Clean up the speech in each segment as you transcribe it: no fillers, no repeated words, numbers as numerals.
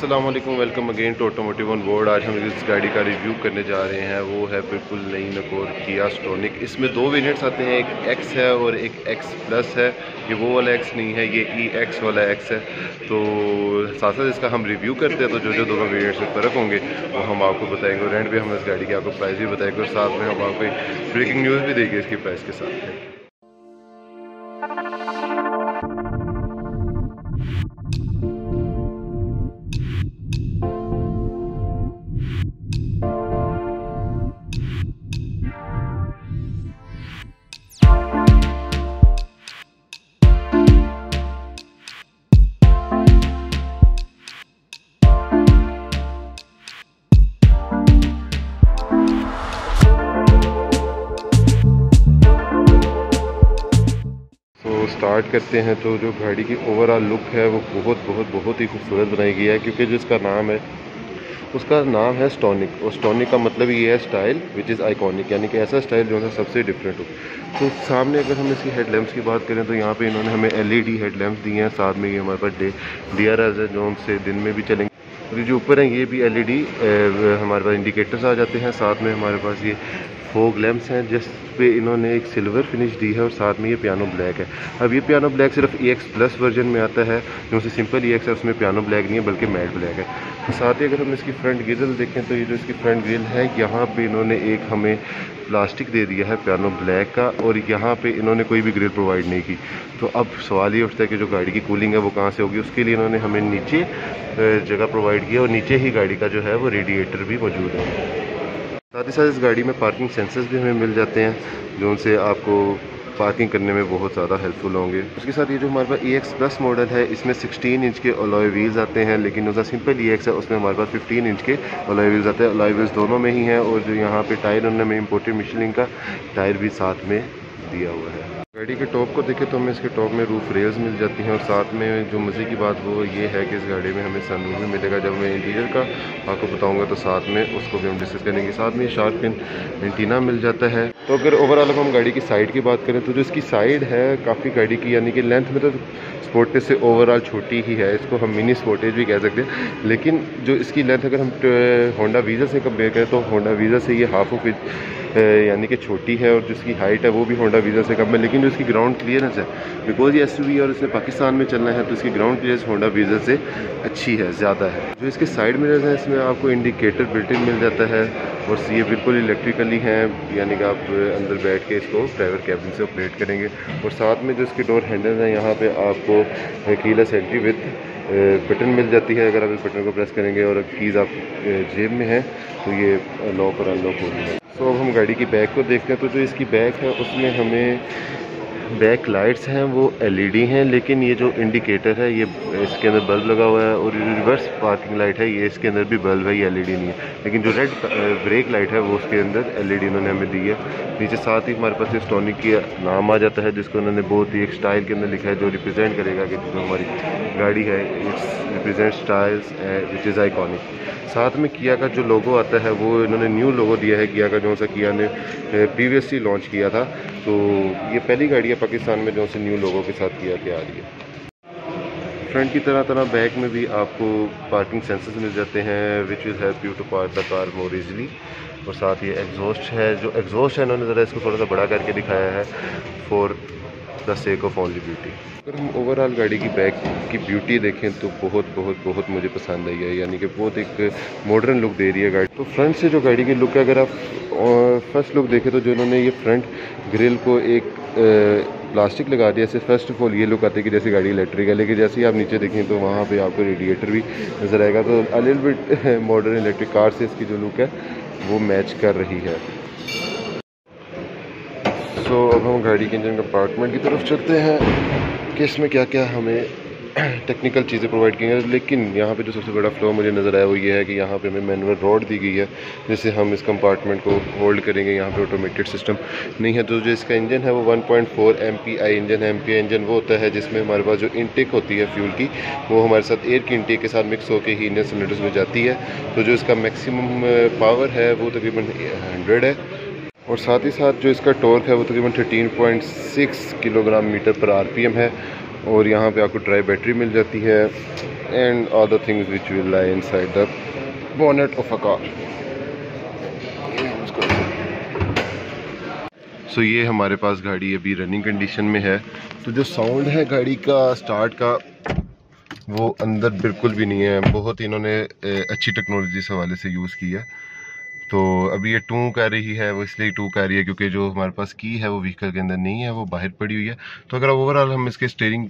अस्सलाम वालेकुम, welcome again to automotive on board. आज हम इस गाड़ी का रिव्यू करने जा रहे हैं। वो है बिल्कुल नई नकोर किया स्टोनिक। इसमें दो वेरिएंट्स आते हैं, एक एक्स है और एक एक्स प्लस है। ये वो वाला एक्स नहीं है, ये ई एक्स वाला एक्स है। तो साथ साथ इसका हम रिव्यू करते हैं, तो जो जो दोनों वेरिएंट्स में फ़र्क होंगे वो हम आपको बताएंगे और एंड पे हम इस गाड़ी की आपको प्राइस भी बताएंगे और साथ में हम आपको ब्रेकिंग न्यूज़ भी देंगे इसकी प्राइस के साथ। स्टार्ट करते हैं तो जो गाड़ी की ओवरऑल लुक है वो बहुत ही खूबसूरत बनाई गई है, क्योंकि जो इसका नाम है उसका नाम है स्टोनिक। और स्टोनिक का मतलब ये है स्टाइल विच इज़ आइकॉनिक, यानी कि ऐसा स्टाइल जो है सबसे डिफरेंट हो। तो सामने अगर हम इसकी हेडलैम्प्स की बात करें तो यहाँ पे इन्होंने हमें LED हेडलैम्प्स दी हैं। साथ में ये हमारे पास DRLs है जो उनसे दिन में भी चलेंगे। और जो ऊपर हैं ये भी LED हमारे पास इंडिकेटर्स आ जाते हैं। साथ में हमारे पास ये फोग लैम्प्स हैं जिस पे इन्होंने एक सिल्वर फिनिश दी है और साथ में ये पियानो ब्लैक है। अब ये पियानो ब्लैक सिर्फ EX प्लस वर्जन में आता है, जो से सिंपल EX है उसमें पियानो ब्लैक नहीं है बल्कि मैट ब्लैक है। तो साथ ही अगर हम इसकी फ्रंट ग्रिल देखें तो ये जो इसकी फ्रंट ग्रिल है यहाँ पे इन्होंने एक हमें प्लास्टिक दे दिया है पियानो ब्लैक का, और यहाँ पे इन्होंने कोई भी ग्रिल प्रोवाइड नहीं की। तो अब सवाल ये उठता है कि जो गाड़ी की कूलिंग है वो कहाँ से होगी। उसके लिए इन्होंने हमें नीचे जगह प्रोवाइड की और नीचे ही गाड़ी का जो है वो रेडिएटर भी मौजूद है। साथ ही साथ इस गाड़ी में पार्किंग सेंसर्स भी हमें मिल जाते हैं जो उनसे आपको पार्किंग करने में बहुत ज़्यादा हेल्पफुल होंगे। उसके साथ ये जो हमारे पास EX प्लस मॉडल है इसमें 16 इंच के अलॉय व्हील्स आते हैं, लेकिन जो सिंपल EX है उसमें हमारे पास 15 इंच के अलॉय व्हील्स आते हैं। अलॉय व्हील्स दोनों में ही हैं और जो यहाँ पे टायर उन्होंने हमें इम्पोर्टेड मिशेलिन का टायर भी साथ में दिया हुआ है। गाड़ी के टॉप को देखें तो हमें इसके टॉप में रूफ रेल्स मिल जाती हैं और साथ में जो मज़े की बात वो ये है कि इस गाड़ी में हमें सनरूफ भी मिलेगा। जब मैं इंटीरियर का आपको बताऊंगा तो साथ में उसको भी हम डिस्कस करेंगे। साथ में शार्क फिन एंटीना मिल जाता है। तो अगर ओवरऑल हम गाड़ी की साइड की बात करें तो जो इसकी साइड है काफ़ी गाड़ी की यानी कि लेंथ में तो स्पोर्टेज से ओवरऑल छोटी ही है, इसको हम मिनी स्पोर्टेज भी कह सकते हैं। लेकिन जो इसकी लेंथ अगर हम होंडा वीज़ा से कंपेयर करें तो होंडा वीज़ा से ये हाफ ऑफ यानी कि छोटी है, और जो इसकी हाइट है वो भी होंडा वीज़ा से कम है। लेकिन जो इसकी ग्राउंड क्लियरेंस है, बिकॉज ये SUV और इसने पाकिस्तान में चलना है तो इसकी ग्राउंड क्लियरेंस होंडा वीज़ा से अच्छी है, ज़्यादा है। जो इसके साइड मिरर्स हैं इसमें आपको इंडिकेटर बिल्ट इन मिल जाता है और ये बिल्कुल इलेक्ट्रिकली हैं, यानी कि आप अंदर बैठ के इसको ड्राइवर कैबिन से ऑपरेट करेंगे। और साथ में जो इसके डोर हैंडल्स हैं यहाँ पे आपको कीलेस एंट्री विद बटन मिल जाती है। अगर आप इस बटन को प्रेस करेंगे और कीज़ आप जेब में हैं तो ये लॉक और अनलॉक होगी। तो अब हम गाड़ी की बैक को देखते हैं तो जो इसकी बैक है उसमें हमें बैक लाइट्स हैं वो LED हैं, लेकिन ये जो इंडिकेटर है ये इसके अंदर बल्ब लगा हुआ है, और रिवर्स पार्किंग लाइट है ये इसके अंदर भी बल्ब है, ये LED नहीं है। लेकिन जो रेड ब्रेक लाइट है वो उसके अंदर LED इन्होंने हमें दी है। नीचे साथ ही हमारे पास स्टोनिक की नाम आ जाता है जिसको उन्होंने बहुत ही एक स्टाइल के अंदर लिखा है जो रिप्रेजेंट करेगा कि जो हमारी गाड़ी है it's represent styles which is iconic. साथ में किया का जो लोगो आता है वो इन्होंने न्यू लोगो दिया है किया का, जो सा किया ने प्रीवियसली लॉन्च किया था। तो ये पहली गाड़ी है पाकिस्तान में जो से न्यू लोगों के साथ किया के आ रही है। फ्रंट की तरह बैक में भी आपको पार्किंग सेंसर्स मिल जाते हैं which will help you to park the car more easily. और साथ ये एग्जॉस्ट है, जो एग्जॉस्ट है इन्होंने ज़रा इसको थोड़ा सा बड़ा करके दिखाया है for the sake of only beauty. अगर हम ओवरऑल गाड़ी की बैक की ब्यूटी देखें तो बहुत मुझे पसंद आई है, यानी कि बहुत एक मॉडर्न लुक दे रही है गाड़ी। तो फ्रंट से जो गाड़ी की लुक है, अगर आप फर्स्ट लुक देखें तो जो इन्होंने ये फ्रंट ग्रिल को एक प्लास्टिक लगा दिया से फर्स्ट ऑफ ऑल ये लुक आती है कि जैसे गाड़ी इलेक्ट्रिक है, लेकिन जैसे ही आप नीचे देखें तो वहाँ पे आपको रेडिएटर भी नज़र आएगा। तो a little bit modern electric car से इसकी जो लुक है वो मैच कर रही है। तो अब हम गाड़ी के इंजन कंपार्टमेंट की तरफ चलते हैं कि इसमें क्या क्या हमें टेक्निकल चीज़ें प्रोवाइड की हैं। लेकिन यहाँ पे जो सबसे बड़ा फ्लो मुझे नज़र आया वो ये है कि यहाँ पे हमें मैनुअल रॉड दी गई है जिससे हम इस कंपार्टमेंट को होल्ड करेंगे। यहाँ पे ऑटोमेटेड सिस्टम नहीं है। तो जो इसका इंजन है वो 1.4 MPI इंजन है। MPI इंजन वो होता है जिसमें हमारे पास जो इनटेक होती है फ्यूल की वो हमारे साथ एयर की इनटेक के साथ मिक्स होकर ही इंजन सिलेंडर्स में जाती है। तो जो इसका मैक्सिमम पावर है वो तकरीबन 100 है, और साथ ही साथ जो इसका टॉर्क है वो तकरीबन 13.6 किलोग्राम मीटर पर RPM है। और यहाँ पे आपको ड्राई बैटरी मिल जाती है and other things which will lie inside the bonnet of a car. So ये हमारे पास गाड़ी अभी रनिंग कंडीशन में है। तो जो साउंड है गाड़ी का स्टार्ट का वो अंदर बिल्कुल भी नहीं है। बहुत इन्होंने अच्छी टेक्नोलॉजी इस हवाले से यूज़ की है। तो अभी ये टू कर रही है, वो इसलिए टू कर रही है क्योंकि जो हमारे पास की है वो व्हीकल के अंदर नहीं है, वो बाहर पड़ी हुई है। तो अगर ओवरऑल हम इसके स्टीयरिंग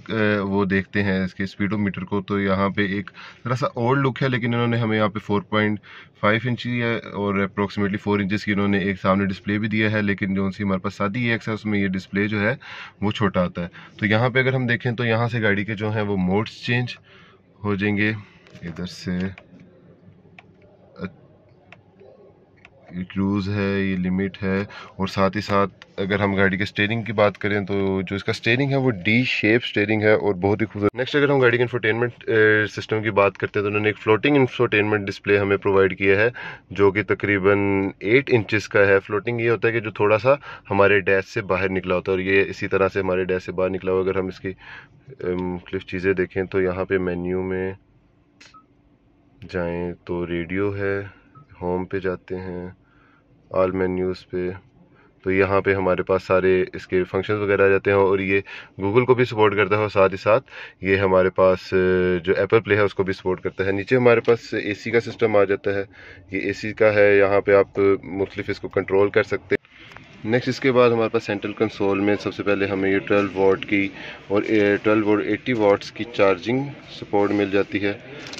वो देखते हैं इसके स्पीडोमीटर को, तो यहाँ पे एक थोड़ा सा ओल्ड लुक है, लेकिन इन्होंने हमें यहाँ पे 4.5 इंच है और अप्रोक्सीमेटली 4 इंचज़ की इन्होंने एक सामने डिस्प्ले भी दिया है। लेकिन जो सी हमारे पास सादी EX है उसमें ये डिस्प्ले जो है वो छोटा आता है। तो यहाँ पर अगर हम देखें तो यहाँ से गाड़ी के जो हैं वो मोड्स चेंज हो जाएंगे। इधर से ये क्रूज़ है, ये लिमिट है, और साथ ही साथ अगर हम गाड़ी के स्टीयरिंग की बात करें तो जो इसका स्टीयरिंग है वो डी शेप स्टीयरिंग है और बहुत ही खूबसूरत। नेक्स्ट अगर हम गाड़ी के इंफोटेनमेंट सिस्टम की बात करते हैं तो उन्होंने एक फ्लोटिंग इंफोटेनमेंट डिस्प्ले हमें प्रोवाइड किया है जो कि तकरीबन 8 इंचज़ का है। फ्लोटिंग ये होता है कि जो थोड़ा सा हमारे डैश से बाहर निकला होता है, और ये इसी तरह से हमारे डैश से बाहर निकला हुआ। अगर हम इसकी मुख्तलिफ चीज़ें देखें तो यहाँ पर मेन्यू में जाएँ तो रेडियो है, होम पे जाते हैं, ऑल मेन्यूज़ पे, तो यहाँ पे हमारे पास सारे इसके फंक्शंस वगैरह आ जाते हैं। और ये गूगल को भी सपोर्ट करता है और साथ ही साथ ये हमारे पास जो एप्पल प्ले है उसको भी सपोर्ट करता है। नीचे हमारे पास AC का सिस्टम आ जाता है, ये AC का है, यहाँ पे आप मुख्तलिफ इसको कंट्रोल कर सकते हैं। नेक्स्ट इसके बाद हमारे पास सेंट्रल कंसोल में सबसे पहले हमें ये 12 वॉट की और 12 वोल्ट 80 वाट्स की चार्जिंग सपोर्ट मिल जाती है।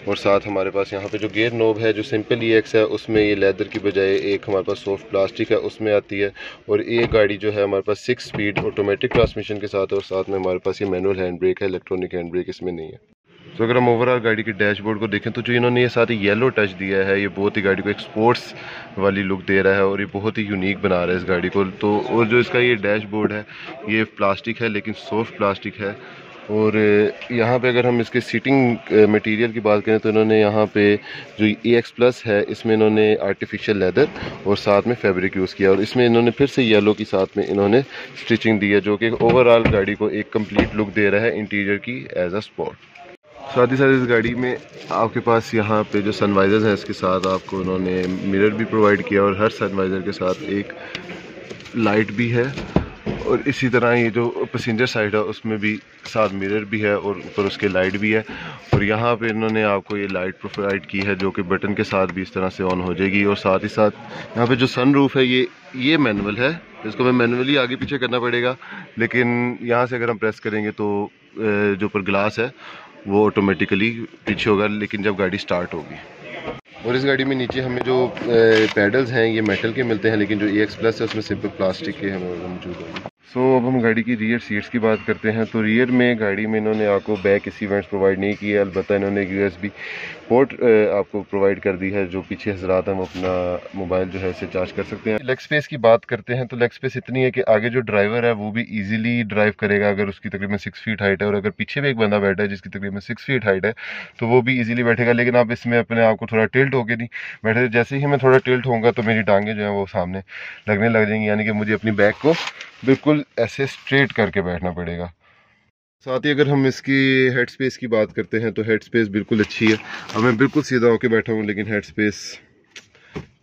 और साथ हमारे पास यहाँ पे जो गियर नोब है जो सिंपल EX है उसमें ये लेदर की बजाय एक हमारे पास सॉफ्ट प्लास्टिक है उसमें आती है। और ये गाड़ी जो है हमारे पास 6 स्पीड ऑटोमेटिक ट्रांसमिशन के साथ है, और साथ में हमारे पास ये मैनुअल हैंड ब्रेक है, इलेक्ट्रॉनिक हैंड ब्रेक इसमें नहीं है। तो अगर हम ओवरऑल गाड़ी के डैशबोर्ड को देखें तो जो इन्होंने ये साथ ही येलो टच दिया है ये बहुत ही गाड़ी को एक स्पोर्ट्स वाली लुक दे रहा है और ये बहुत ही यूनिक बना रहा है इस गाड़ी को। तो और जो इसका ये डैशबोर्ड है ये प्लास्टिक है, लेकिन सॉफ्ट प्लास्टिक है। और यहाँ पे अगर हम इसके सीटिंग मटेरियल की बात करें तो इन्होंने यहाँ पे जो EX+ है इसमें इन्होंने आर्टिफिशियल लेदर और साथ में फैब्रिक यूज़ किया, और इसमें इन्होंने फिर से येलो की साथ में इन्होंने स्टिचिंग दी है जो कि ओवरऑल गाड़ी को एक कंप्लीट लुक दे रहा है इंटीरियर की एज अ स्पोर्ट। साथ ही साथ इस गाड़ी में आपके पास यहाँ पे जो सनवाइज़र है इसके साथ आपको उन्होंने मिरर भी प्रोवाइड किया, और हर सनवाइज़र के साथ एक लाइट भी है। और इसी तरह ये जो पैसेंजर साइड है उसमें भी साथ मिरर भी है और ऊपर उसके लाइट भी है। और यहाँ पे इन्होंने आपको ये लाइट प्रोवाइड की है जो कि बटन के साथ भी इस तरह से ऑन हो जाएगी। और साथ ही साथ यहाँ पे जो सन रूफ है ये मैनुअल है, इसको मैं मैनुअली आगे पीछे करना पड़ेगा, लेकिन यहाँ से अगर हम प्रेस करेंगे तो जो ऊपर ग्लास है वो ऑटोमेटिकली पीछे होगा लेकिन जब गाड़ी स्टार्ट होगी। और इस गाड़ी में नीचे हमें जो पैडल्स हैं ये मेटल के मिलते हैं, लेकिन जो EX+ है उसमें सिंपल प्लास्टिक के हमें मौजूद हैं। सो अब हम गाड़ी की रियर सीट्स की बात करते हैं। तो रियर में गाड़ी में इन्होंने आपको बैक इसी इवेंट्स प्रोवाइड नहीं किया, अलबत्ता इन्होंने एक USB पोर्ट आपको प्रोवाइड कर दी है जो पीछे हजरात हम अपना मोबाइल जो है इसे चार्ज कर सकते हैं। लेग स्पेस की बात करते हैं तो लेग स्पेस इतनी है कि आगे जो ड्राइवर है वो भी इजीली ड्राइव करेगा अगर उसकी तकरीबन 6 फीट हाइट है, और अगर पीछे भी एक बंदा बैठा है जिसकी तकरीबन 6 फीट हाइट है तो वो भी इजीली बैठेगा। लेकिन आप इसमें अपने आप को थोड़ा टिल्ट होकर नहीं बैठे, जैसे ही मैं थोड़ा टिल्ट होऊंगा तो मेरी टांगें जो है वो सामने लगने लग जाएंगी, यानी कि मुझे अपनी बैक को बिल्कुल ऐसे स्ट्रेट करके बैठना पड़ेगा। साथ ही अगर हम इसकी हेड स्पेस की बात करते हैं तो हेड स्पेस बिल्कुल अच्छी है। अब मैं बिल्कुल सीधा होकर बैठा हूँ लेकिन हेड स्पेस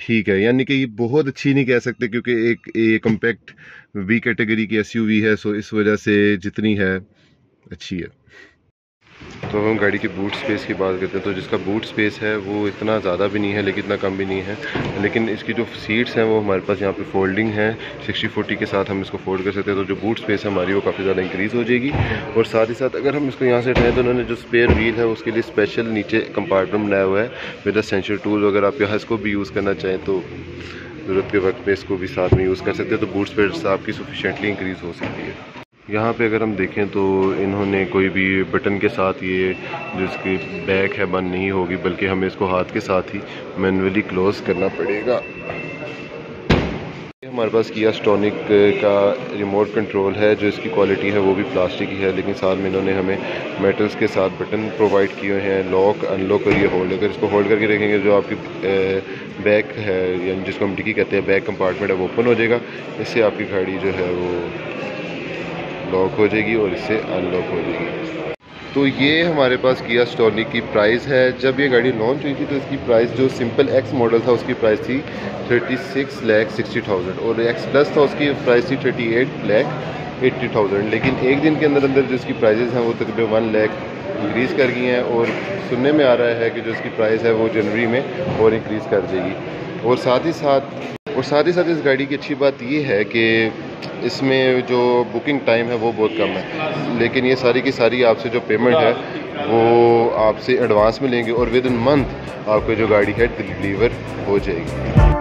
ठीक है, यानी कि ये बहुत अच्छी नहीं कह सकते क्योंकि एक कम्पैक्ट B कैटेगरी की SUV है, सो इस वजह से जितनी है अच्छी है। तो अब हम गाड़ी के बूट स्पेस की बात करते हैं तो जिसका बूट स्पेस है वो इतना ज़्यादा भी नहीं है लेकिन इतना कम भी नहीं है, लेकिन इसकी जो सीट्स हैं वो हमारे पास यहाँ पे फोल्डिंग है, 60/40 के साथ हम इसको फोल्ड कर सकते हैं। तो जो बूट स्पेस है हमारी वो काफ़ी ज़्यादा इंक्रीज़ हो जाएगी। और साथ ही साथ अगर हम इसको यहाँ से उठाएँ तो उन्होंने जो स्पेयर व्हील है उसके लिए स्पेशल नीचे कंपार्टमेंट बनाया हुआ है विद एसेंशियल टूल। अगर आप यहाँ इसको भी यूज़ करना चाहें तो ज़रूरत के वक्त में इसको भी साथ में यूज़ कर सकते हैं, तो बूट स्पेस आपकी सफिशेंटली इंक्रीज़ हो सकती है। यहाँ पे अगर हम देखें तो इन्होंने कोई भी बटन के साथ ये जिसकी बैक है बंद नहीं होगी, बल्कि हमें इसको हाथ के साथ ही मैन्युअली क्लोज करना पड़ेगा। हमारे पास किया स्टॉनिक का रिमोट कंट्रोल है, जो इसकी क्वालिटी है वो भी प्लास्टिक की है, लेकिन साथ में इन्होंने हमें मेटल्स के साथ बटन प्रोवाइड किए हैं, लॉक अनलॉक और ये होल्ड। अगर इसको होल्ड करके रखेंगे जो आपकी बैक है यानी जिसको हम डिक्की कहते हैं बैक कंपार्टमेंट है वो ओपन हो जाएगा, इससे आपकी गाड़ी जो है वो लॉक हो जाएगी और इससे अनलॉक हो जाएगी। तो ये हमारे पास किया स्टॉनिक की प्राइस है। जब ये गाड़ी लॉन्च हुई थी तो इसकी प्राइस जो सिंपल एक्स मॉडल था उसकी प्राइस थी 36,60,000 और एक्स प्लस था उसकी प्राइस थी 38,80,000। लेकिन एक दिन के अंदर अंदर जो इसकी प्राइजेज़ हैं वो तकरीबन 1 लाख इंक्रीज़ कर गई हैं और सुनने में आ रहा है कि जो इसकी प्राइस है वो जनवरी में और इंक्रीज़ कर देगी। और साथ ही साथ इस गाड़ी की अच्छी बात ये है कि इसमें जो बुकिंग टाइम है वो बहुत कम है, लेकिन ये सारी की सारी आपसे जो पेमेंट है वो आपसे एडवांस में लेंगे और विद इन मंथ आपको जो गाड़ी है डिलीवर हो जाएगी।